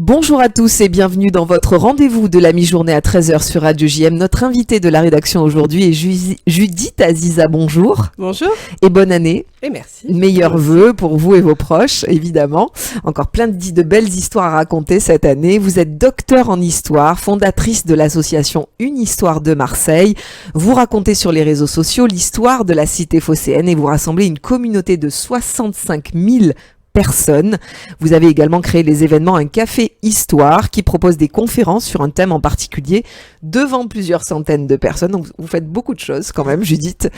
Bonjour à tous et bienvenue dans votre rendez-vous de la mi-journée à 13h sur Radio JM. Notre invitée de la rédaction aujourd'hui est Judith Aziza. Bonjour. Bonjour. Et bonne année. Et merci. Meilleurs vœux pour vous et vos proches, évidemment. Encore plein de belles histoires à raconter cette année. Vous êtes docteur en histoire, fondatrice de l'association Une Histoire de Marseille. Vous racontez sur les réseaux sociaux l'histoire de la cité phocéenne et vous rassemblez une communauté de 65 000 personnes. Vous avez également créé les événements Un Café Histoire qui propose des conférences sur un thème en particulier devant plusieurs centaines de personnes. Donc vous faites beaucoup de choses quand même, Judith.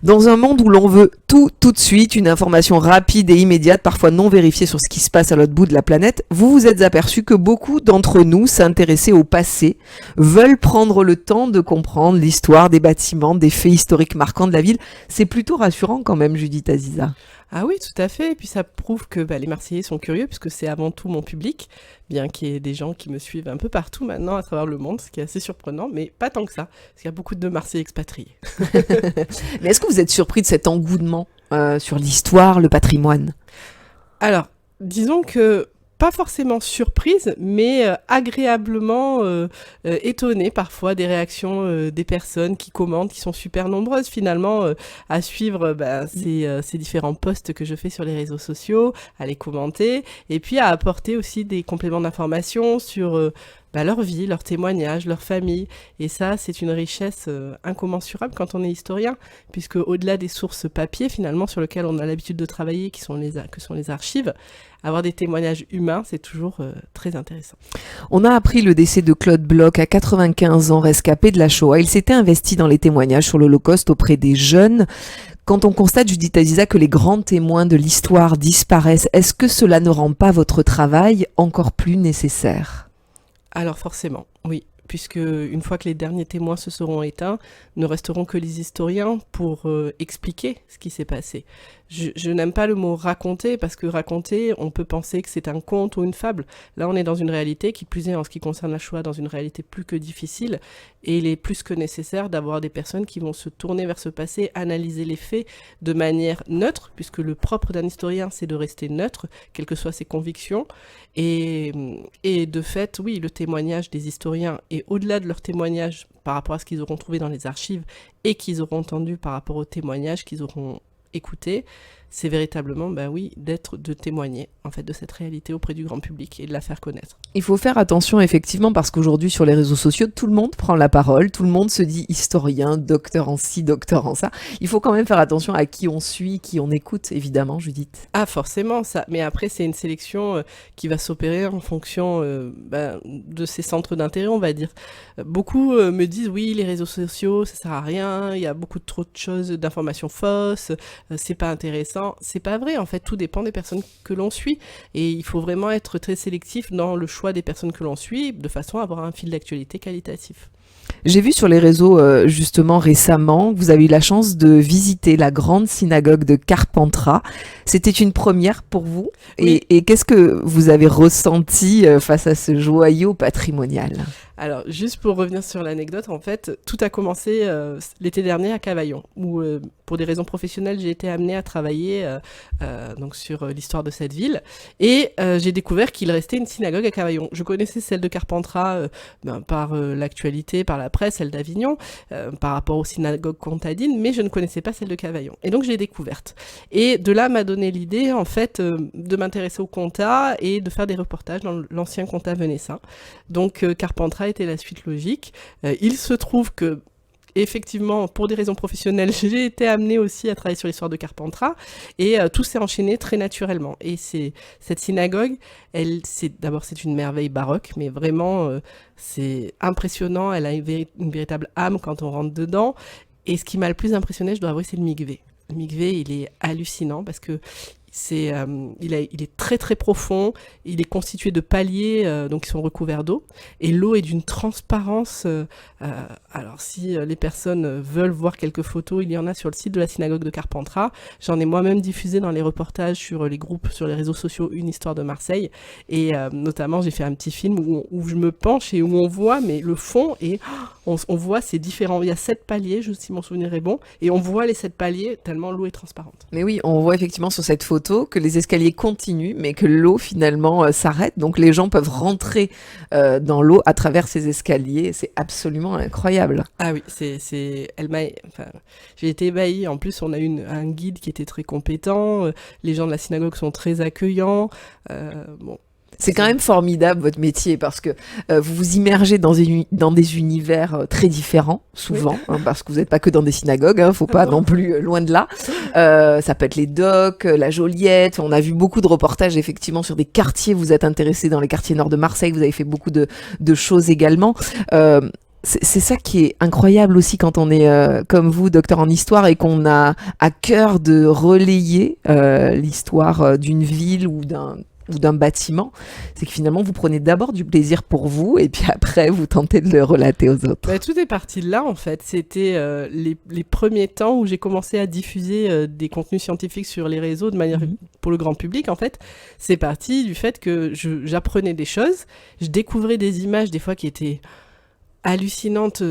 Dans un monde où l'on veut tout de suite, une information rapide et immédiate, parfois non vérifiée sur ce qui se passe à l'autre bout de la planète, vous vous êtes aperçu que beaucoup d'entre nous s'intéressaient au passé, veulent prendre le temps de comprendre l'histoire des bâtiments, des faits historiques marquants de la ville. C'est plutôt rassurant quand même, Judith Aziza. Ah oui, tout à fait. Et puis ça prouve que les Marseillais sont curieux, puisque c'est avant tout mon public, bien qu'il y ait des gens qui me suivent un peu partout maintenant à travers le monde, ce qui est assez surprenant, mais pas tant que ça, parce qu'il y a beaucoup de Marseillais expatriés. Mais est-ce que vous êtes surpris de cet engouement sur l'histoire, le patrimoine ? Alors, disons que pas forcément surprise, mais agréablement étonnée parfois des réactions des personnes qui commentent, qui sont super nombreuses finalement à suivre ces différents posts que je fais sur les réseaux sociaux, à les commenter, et puis à apporter aussi des compléments d'information sur leur vie, leurs témoignages, leur famille. Et ça, c'est une richesse incommensurable quand on est historien, puisque au-delà des sources papier, finalement, sur lesquelles on a l'habitude de travailler, que sont les archives, avoir des témoignages humains, c'est toujours très intéressant. On a appris le décès de Claude Bloch à 95 ans, rescapé de la Shoah. Il s'était investi dans les témoignages sur l'Holocauste auprès des jeunes. Quand on constate, Judith Aziza, que les grands témoins de l'histoire disparaissent, est-ce que cela ne rend pas votre travail encore plus nécessaire ? Alors forcément, oui, puisque une fois que les derniers témoins se seront éteints, ne resteront que les historiens pour expliquer ce qui s'est passé. Je n'aime pas le mot raconter, parce que raconter, on peut penser que c'est un conte ou une fable. Là, on est dans une réalité qui, plus est en ce qui concerne la Shoah, dans une réalité plus que difficile, et il est plus que nécessaire d'avoir des personnes qui vont se tourner vers ce passé, analyser les faits de manière neutre, puisque le propre d'un historien, c'est de rester neutre, quelles que soient ses convictions, et de fait, oui, le témoignage des historiens, et au-delà de leur témoignage par rapport à ce qu'ils auront trouvé dans les archives, et qu'ils auront entendu par rapport aux témoignages qu'ils auront écouter, c'est véritablement, de témoigner en fait de cette réalité auprès du grand public et de la faire connaître. Il faut faire attention effectivement parce qu'aujourd'hui sur les réseaux sociaux, tout le monde prend la parole, tout le monde se dit historien, docteur en ci, docteur en ça. Il faut quand même faire attention à qui on suit, qui on écoute, évidemment, Judith. Ah, forcément, ça. Mais après, c'est une sélection qui va s'opérer en fonction de ces centres d'intérêt, on va dire. Beaucoup me disent, oui, les réseaux sociaux, ça sert à rien, il y a trop de choses, d'informations fausses, c'est pas intéressant. C'est pas vrai, en fait, tout dépend des personnes que l'on suit. Et il faut vraiment être très sélectif dans le choix des personnes que l'on suit, de façon à avoir un fil d'actualité qualitatif. J'ai vu sur les réseaux, justement, récemment, que vous avez eu la chance de visiter la grande synagogue de Carpentras. C'était une première pour vous. Oui. Et qu'est-ce que vous avez ressenti face à ce joyau patrimonial ? Alors, juste pour revenir sur l'anecdote, en fait, tout a commencé l'été dernier à Cavaillon, où, pour des raisons professionnelles, j'ai été amenée à travailler donc sur l'histoire de cette ville. Et j'ai découvert qu'il restait une synagogue à Cavaillon. Je connaissais celle de Carpentras par l'actualité, par la presse, celle d'Avignon, par rapport aux synagogues comtadines, mais je ne connaissais pas celle de Cavaillon. Et donc, je l'ai découverte. Et de là m'a donné l'idée, en fait, de m'intéresser au compta et de faire des reportages dans l'ancien compta venessin. Donc, Carpentras était la suite logique. Il se trouve que, effectivement, pour des raisons professionnelles, j'ai été amenée aussi à travailler sur l'histoire de Carpentras et tout s'est enchaîné très naturellement. Et cette synagogue, c'est une merveille baroque, mais vraiment, c'est impressionnant. Elle a une véritable âme quand on rentre dedans. Et ce qui m'a le plus impressionné, je dois avouer, c'est le mikvé. Le mikvé, il est hallucinant parce que il est très très profond, il est constitué de paliers donc qui sont recouverts d'eau et l'eau est d'une transparence. Alors si les personnes veulent voir quelques photos, il y en a sur le site de la synagogue de Carpentras. J'en ai moi-même diffusé dans les reportages sur les groupes, sur les réseaux sociaux Une Histoire de Marseille et notamment j'ai fait un petit film où je me penche et où on voit mais le fond et on voit c'est différent. Il y a 7 paliers, si mon souvenir est bon, et on voit les 7 paliers tellement l'eau est transparente. Mais oui, on voit effectivement sur cette photo photo, que les escaliers continuent, mais que l'eau finalement s'arrête. Donc les gens peuvent rentrer dans l'eau à travers ces escaliers. C'est absolument incroyable. Ah oui, j'ai été ébahie. En plus, on a eu un guide qui était très compétent. Les gens de la synagogue sont très accueillants. Bon. C'est quand même formidable votre métier parce que vous vous immergez dans des univers très différents, souvent, parce que vous n'êtes pas que dans des synagogues, faut pas non plus loin de là. Ça peut être les docks, la Joliette. On a vu beaucoup de reportages effectivement sur des quartiers. Vous êtes intéressé dans les quartiers nord de Marseille. Vous avez fait beaucoup de choses également. C'est ça qui est incroyable aussi quand on est comme vous, docteur en histoire, et qu'on a à cœur de relayer l'histoire d'une ville ou d'un bâtiment, c'est que finalement vous prenez d'abord du plaisir pour vous et puis après vous tentez de le relater aux autres. Bah, tout est parti de là en fait. C'était les premiers temps où j'ai commencé à diffuser des contenus scientifiques sur les réseaux de manière pour le grand public en fait. C'est parti du fait que j'apprenais des choses, je découvrais des images des fois qui étaient hallucinantes,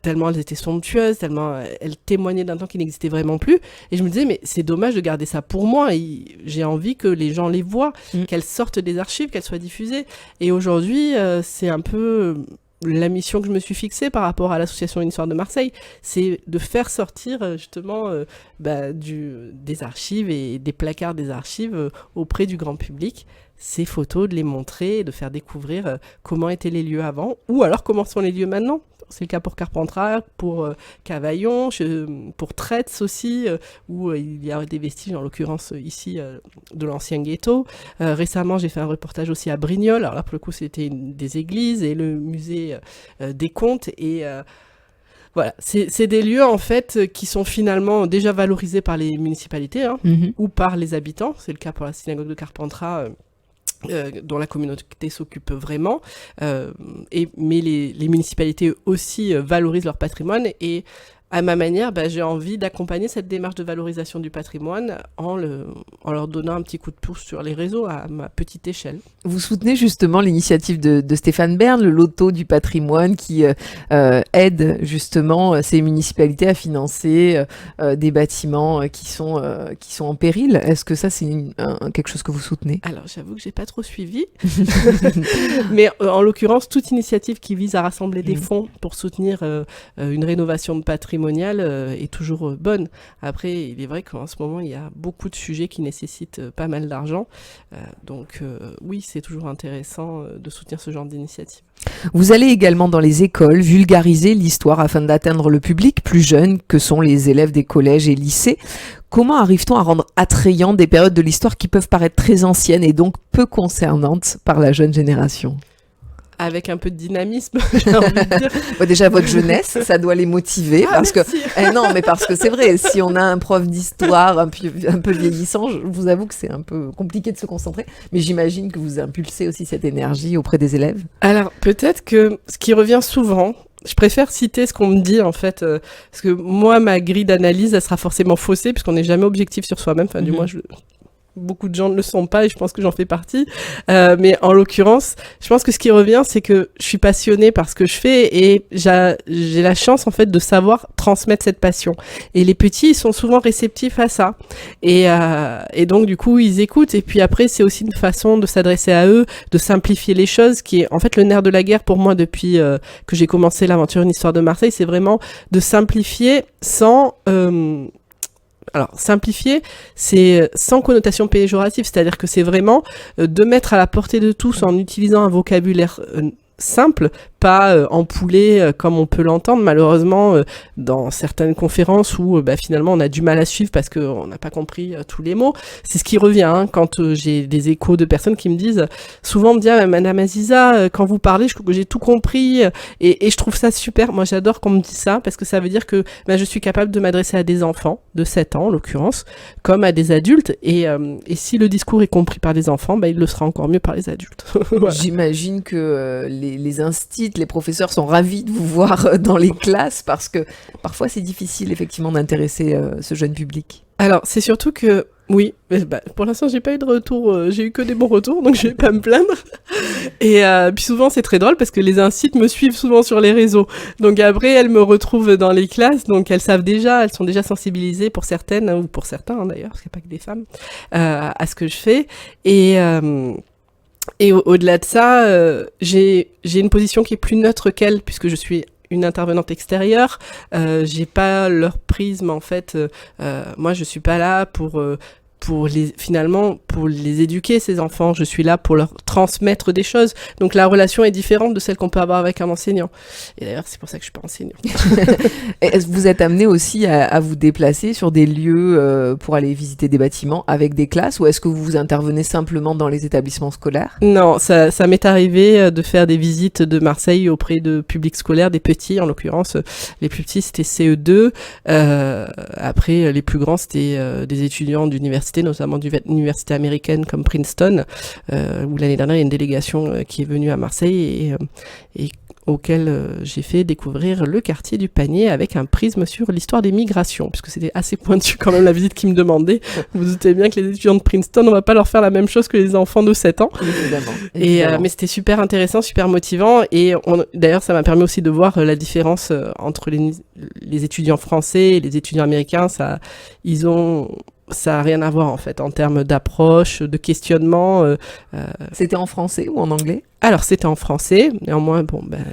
tellement elles étaient somptueuses, tellement elles témoignaient d'un temps qui n'existait vraiment plus. Et je me disais, mais c'est dommage de garder ça pour moi. Et j'ai envie que les gens les voient, qu'elles sortent des archives, qu'elles soient diffusées. Et aujourd'hui, c'est un peu la mission que je me suis fixée par rapport à l'association Une Histoire de Marseille. C'est de faire sortir justement des archives et des placards des archives auprès du grand public. Ces photos, de les montrer, de faire découvrir comment étaient les lieux avant, ou alors comment sont les lieux maintenant. C'est le cas pour Carpentras, pour Cavaillon, pour Traits aussi, où il y a des vestiges, en l'occurrence ici, de l'ancien ghetto. Récemment, j'ai fait un reportage aussi à Brignoles. Alors là, pour le coup, c'était des églises et le musée des Comtes. Et voilà, c'est des lieux, en fait, qui sont finalement déjà valorisés par les municipalités ou par les habitants. C'est le cas pour la synagogue de Carpentras, dont la communauté s'occupe vraiment, mais les municipalités aussi valorisent leur patrimoine et à ma manière, j'ai envie d'accompagner cette démarche de valorisation du patrimoine en leur donnant un petit coup de pouce sur les réseaux à ma petite échelle. Vous soutenez justement l'initiative de Stéphane Bern, le loto du patrimoine, qui aide justement ces municipalités à financer des bâtiments qui sont en péril. Est-ce que ça, c'est quelque chose que vous soutenez ? Alors, j'avoue que j'ai pas trop suivi. Mais en l'occurrence, toute initiative qui vise à rassembler des fonds pour soutenir une rénovation de patrimoine est toujours bonne. Après, il est vrai qu'en ce moment, il y a beaucoup de sujets qui nécessitent pas mal d'argent. Donc, oui, c'est toujours intéressant de soutenir ce genre d'initiative. Vous allez également dans les écoles vulgariser l'histoire afin d'atteindre le public plus jeune que sont les élèves des collèges et lycées. Comment arrive-t-on à rendre attrayant des périodes de l'histoire qui peuvent paraître très anciennes et donc peu concernantes par la jeune génération ? Avec un peu de dynamisme, j'ai envie de dire. Déjà, votre jeunesse, ça doit les motiver. Parce que c'est vrai, si on a un prof d'histoire un peu vieillissant, je vous avoue que c'est un peu compliqué de se concentrer. Mais j'imagine que vous impulsez aussi cette énergie auprès des élèves. Alors, peut-être que ce qui revient souvent, je préfère citer ce qu'on me dit, en fait, parce que moi, ma grille d'analyse, elle sera forcément faussée, puisqu'on n'est jamais objectif sur soi-même. Enfin, du moins, beaucoup de gens ne le sont pas et je pense que j'en fais partie. Mais en l'occurrence, je pense que ce qui revient, c'est que je suis passionnée par ce que je fais et j'ai la chance, en fait, de savoir transmettre cette passion. Et les petits, ils sont souvent réceptifs à ça. Et donc, du coup, ils écoutent. Et puis après, c'est aussi une façon de s'adresser à eux, de simplifier les choses, qui est, en fait, le nerf de la guerre pour moi depuis que j'ai commencé l'aventure Une Histoire de Marseille. C'est vraiment de simplifier sans... Alors, simplifier, c'est sans connotation péjorative, c'est-à-dire que c'est vraiment de mettre à la portée de tous en utilisant un vocabulaire simple, pas ampoulé comme on peut l'entendre malheureusement dans certaines conférences où finalement on a du mal à suivre parce qu'on n'a pas compris tous les mots. C'est ce qui revient quand j'ai des échos de personnes qui me disent, souvent on me dit Madame Aziza, quand vous parlez j'ai tout compris et je trouve ça super. Moi j'adore qu'on me dise ça parce que ça veut dire que je suis capable de m'adresser à des enfants de 7 ans en l'occurrence comme à des adultes et si le discours est compris par les enfants, il le sera encore mieux par les adultes. Voilà. J'imagine que les instituts, les professeurs sont ravis de vous voir dans les classes parce que parfois c'est difficile effectivement d'intéresser ce jeune public. Alors c'est surtout que Oui, mais pour l'instant, j'ai pas eu de retour. J'ai eu que des bons retours, donc je vais pas me plaindre. Et puis souvent, c'est très drôle parce que les incites me suivent souvent sur les réseaux. Donc après, elles me retrouvent dans les classes, donc elles savent déjà, elles sont déjà sensibilisées pour certaines, ou pour certains d'ailleurs, parce qu'il n'y a pas que des femmes, à ce que je fais. Et au-delà de ça, j'ai une position qui est plus neutre qu'elles, puisque je suis une intervenante extérieure. J'ai pas leur prisme, en fait. Moi, je suis pas là pour les éduquer, ces enfants. Je suis là pour leur transmettre des choses. Donc la relation est différente de celle qu'on peut avoir avec un enseignant. Et d'ailleurs, c'est pour ça que je suis pas enseignante. Est-ce que vous êtes amené aussi à vous déplacer sur des lieux pour aller visiter des bâtiments avec des classes, ou est-ce que vous intervenez simplement dans les établissements scolaires? Non, ça m'est arrivé de faire des visites de Marseille auprès de publics scolaires, des petits, en l'occurrence. Les plus petits, c'était CE2. Après, les plus grands, c'était des étudiants d'université, notamment d'universités américaines comme Princeton, où l'année dernière, il y a une délégation qui est venue à Marseille et auquel j'ai fait découvrir le quartier du Panier avec un prisme sur l'histoire des migrations, puisque c'était assez pointu quand même la visite qu'ils me demandaient. Vous vous doutez bien que les étudiants de Princeton, on va pas leur faire la même chose que les enfants de 7 ans. Évidemment. Mais c'était super intéressant, super motivant, et d'ailleurs ça m'a permis aussi de voir la différence entre les étudiants français et les étudiants américains. Ça a rien à voir en fait en termes d'approche, de questionnement. C'était en français ou en anglais? Alors c'était en français, néanmoins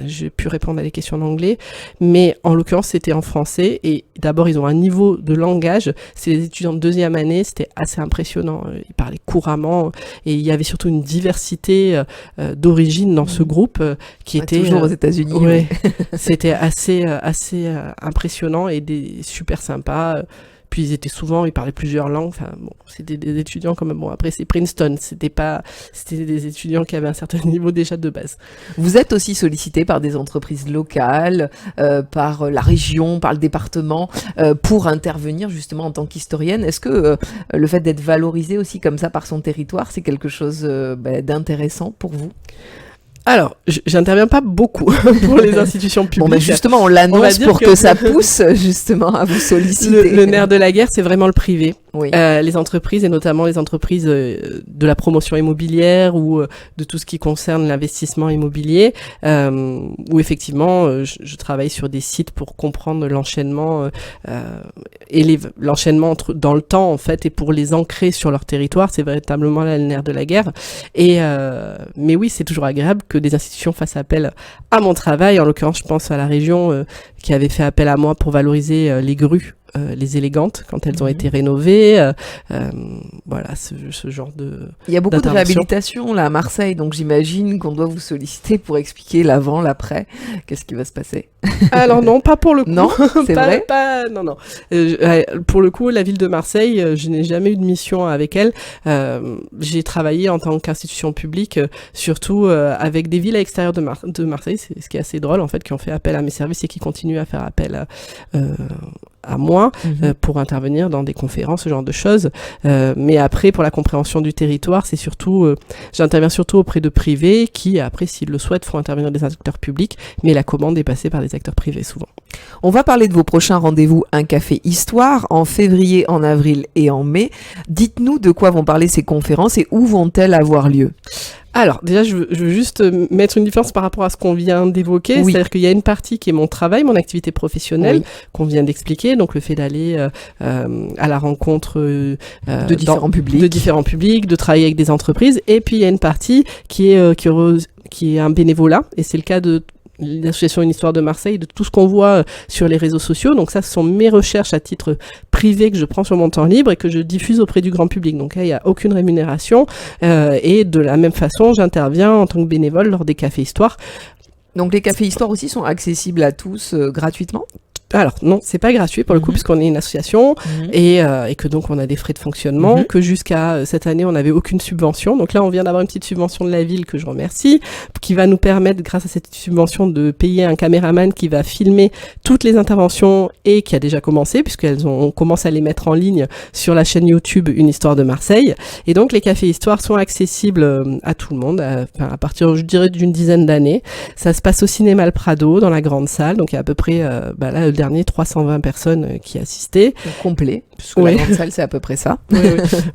j'ai pu répondre à des questions en anglais, mais en l'occurrence c'était en français. Et d'abord ils ont un niveau de langage, c'est les étudiants de 2e année, c'était assez impressionnant, ils parlaient couramment et il y avait surtout une diversité d'origine dans ce groupe qui était toujours aux États-Unis. Ouais, c'était assez impressionnant et super sympas. Puis ils parlaient plusieurs langues. Enfin bon, c'était des étudiants quand même. Bon, après c'est Princeton, c'était des étudiants qui avaient un certain niveau déjà de base. Vous êtes aussi sollicité par des entreprises locales, par la région, par le département, pour intervenir justement en tant qu'historienne. Est-ce que le fait d'être valorisé aussi comme ça par son territoire, c'est quelque chose d'intéressant pour vous? Alors, j'interviens pas beaucoup pour les institutions publiques. Bon, justement, on l'annonce pour que ça pousse justement à vous solliciter. Le nerf de la guerre, c'est vraiment le privé. Oui. Les entreprises, et notamment les entreprises de la promotion immobilière ou de tout ce qui concerne l'investissement immobilier, où effectivement, je travaille sur des sites pour comprendre l'enchaînement et l'enchaînement dans le temps, en fait, et pour les ancrer sur leur territoire. C'est véritablement là le nerf de la guerre. Mais oui, c'est toujours agréable que des institutions fassent appel à mon travail. En l'occurrence, je pense à la région qui avait fait appel à moi pour valoriser les grues, les élégantes, quand elles ont été rénovées. Voilà, ce genre de... Il y a beaucoup de réhabilitation là à Marseille, donc j'imagine qu'on doit vous solliciter pour expliquer l'avant, l'après. Qu'est-ce qui va se passer? Alors non, pas pour le coup. Non, c'est vrai. Non. Pour le coup, la ville de Marseille, je n'ai jamais eu de mission avec elle. J'ai travaillé en tant qu'institution publique, surtout avec des villes à l'extérieur de Marseille. C'est ce qui est assez drôle, en fait, qui ont fait appel à mes services et qui continuent à faire appel à moi pour intervenir dans des conférences, ce genre de choses. Mais après, pour la compréhension du territoire, c'est surtout, j'interviens surtout auprès de privés qui, après, s'ils le souhaitent, font intervenir des acteurs publics, mais la commande est passée par des acteurs privés souvent. On va parler de vos prochains rendez-vous Un Café Histoire en février, en avril et en mai. Dites-nous de quoi vont parler ces conférences et où vont-elles avoir lieu? Alors, déjà, je veux juste mettre une différence par rapport à ce qu'on vient d'évoquer. Oui. C'est-à-dire qu'il y a une partie qui est mon travail, mon activité professionnelle, qu'on vient d'expliquer. Donc, le fait d'aller à la rencontre de différents publics, de travailler avec des entreprises. Et puis, il y a une partie qui est un bénévolat. Et c'est le cas de l'association Une Histoire de Marseille, de tout ce qu'on voit sur les réseaux sociaux. Donc ça, ce sont mes recherches à titre privé que je prends sur mon temps libre et que je diffuse auprès du grand public. Donc là, il n'y a aucune rémunération. Et de la même façon, j'interviens en tant que bénévole lors des cafés Histoire. Donc les cafés Histoire aussi sont accessibles à tous gratuitement? Alors non, c'est pas gratuit pour le coup, puisqu'on est une association et que donc on a des frais de fonctionnement, que jusqu'à cette année on n'avait aucune subvention. Donc là on vient d'avoir une petite subvention de la ville que je remercie, qui va nous permettre grâce à cette subvention de payer un caméraman qui va filmer toutes les interventions et qui a déjà commencé, on commence à les mettre en ligne sur la chaîne YouTube Une Histoire de Marseille. Et donc les cafés Histoire sont accessibles à tout le monde, à partir je dirais d'une dizaine d'années. Ça se passe au cinéma Le Prado dans la grande salle, donc il y a à peu près dernier, 320 personnes qui assistaient. Complet, puisque la grande salle, c'est à peu près ça.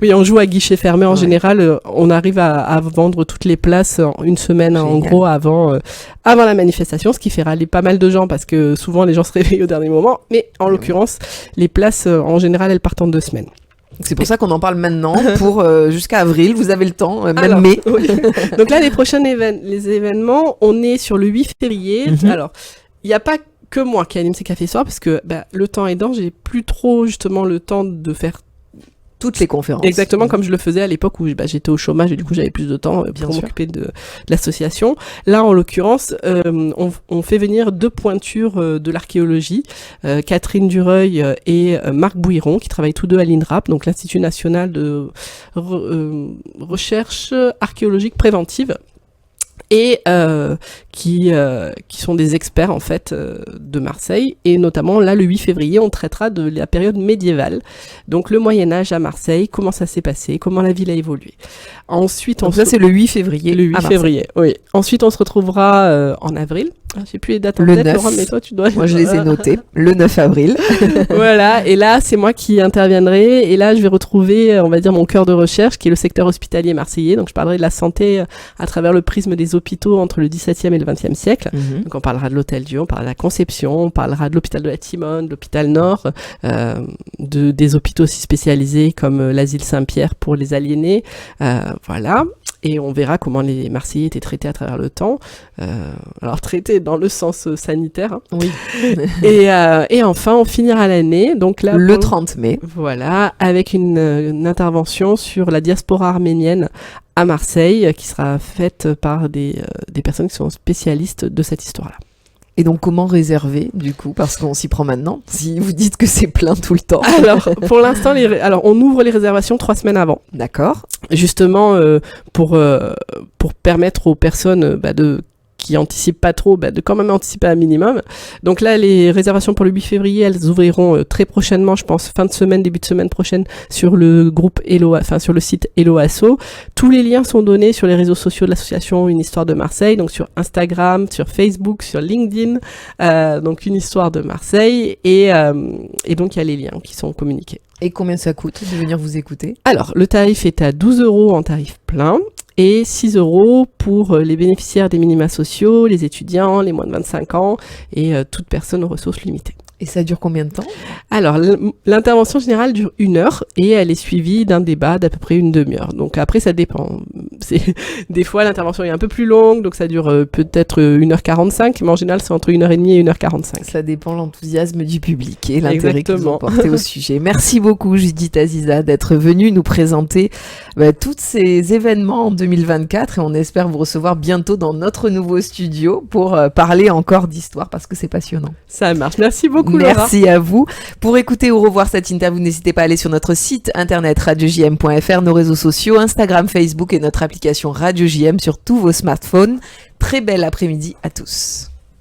Oui, on joue à guichet fermé en général. On arrive à vendre toutes les places une semaine, en gros, avant la manifestation, ce qui fait râler pas mal de gens parce que souvent les gens se réveillent au dernier moment. Mais en l'occurrence, les places, en général, elles partent en 2 semaines. C'est pour ça qu'on en parle maintenant, pour jusqu'à avril, vous avez le temps, même alors, mai. Oui. Donc là, les prochains événements, on est sur le 8 février. Alors, il n'y a pas que moi qui anime ces cafés soirs, parce que le temps aidant, j'ai plus trop justement le temps de faire toutes les conférences. Exactement comme je le faisais à l'époque où j'étais au chômage et du coup j'avais plus de temps pour m'occuper de l'association. Là, en l'occurrence, on fait venir 2 pointures de l'archéologie, Catherine Dureuil et Marc Bouiron, qui travaillent tous deux à l'INRAP, donc l'Institut national de recherche archéologique préventive. Et qui sont des experts en fait de Marseille, et notamment là le 8 février on traitera de la période médiévale, donc le Moyen-Âge à Marseille, comment ça s'est passé, comment la ville a évolué. Ensuite, donc ça c'est le 8 février. Le 8 février, oui. Ensuite on se retrouvera en avril. Je sais plus les dates en tête, Laurent, mais toi tu dois. Moi je les ai notées. Le 9 avril. Voilà, et là c'est moi qui interviendrai, et là je vais retrouver, on va dire, mon cœur de recherche qui est le secteur hospitalier marseillais. Donc je parlerai de la santé à travers le prisme des hôpitaux entre le XVIIe et le XXe siècle. Donc on parlera de l'Hôtel Dieu, on parlera de la Conception, on parlera de l'hôpital de la Timone, de l'hôpital Nord, des hôpitaux aussi spécialisés comme l'asile Saint-Pierre pour les aliénés. Voilà. Et on verra comment les Marseillais étaient traités à travers le temps. Alors traités dans le sens sanitaire. Hein. Oui. Et enfin, on finira l'année. Donc là, le 30 mai. Voilà, avec une intervention sur la diaspora arménienne à Marseille, qui sera faite par des personnes qui sont spécialistes de cette histoire-là. Et donc, comment réserver, du coup, parce qu'on s'y prend maintenant, si vous dites que c'est plein tout le temps? Alors, pour l'instant, on ouvre les réservations 3 semaines avant. D'accord. Justement, pour permettre aux personnes qui anticipent pas trop, de quand même anticiper un minimum. Donc là, les réservations pour le 8 février, elles ouvriront très prochainement, je pense, fin de semaine, début de semaine prochaine, sur le groupe Hello, sur le site Hello Asso. Tous les liens sont donnés sur les réseaux sociaux de l'association Une Histoire de Marseille, donc sur Instagram, sur Facebook, sur LinkedIn, donc Une Histoire de Marseille, et donc il y a les liens qui sont communiqués. Et combien ça coûte de venir vous écouter? Alors, le tarif est à 12 € en tarif plein, et 6 € pour les bénéficiaires des minima sociaux, les étudiants, les moins de 25 ans et toute personne aux ressources limitées. Et ça dure combien de temps? Alors, l'intervention générale dure 1 heure et elle est suivie d'un débat d'à peu près une demi-heure. Donc après, ça dépend. Des fois, l'intervention est un peu plus longue, donc ça dure peut-être 1h45, mais en général, c'est entre 1h30 et 1h45. Ça dépend de l'enthousiasme du public et l'intérêt que vous portez au sujet. Merci beaucoup, Judith Aziza, d'être venue nous présenter tous ces événements en 2024, et on espère vous recevoir bientôt dans notre nouveau studio pour parler encore d'histoire, parce que c'est passionnant. Ça marche. Merci beaucoup. Merci à vous. Pour écouter ou revoir cette interview, n'hésitez pas à aller sur notre site internet radiojm.fr, nos réseaux sociaux, Instagram, Facebook et notre application Radio JM sur tous vos smartphones. Très bel après-midi à tous.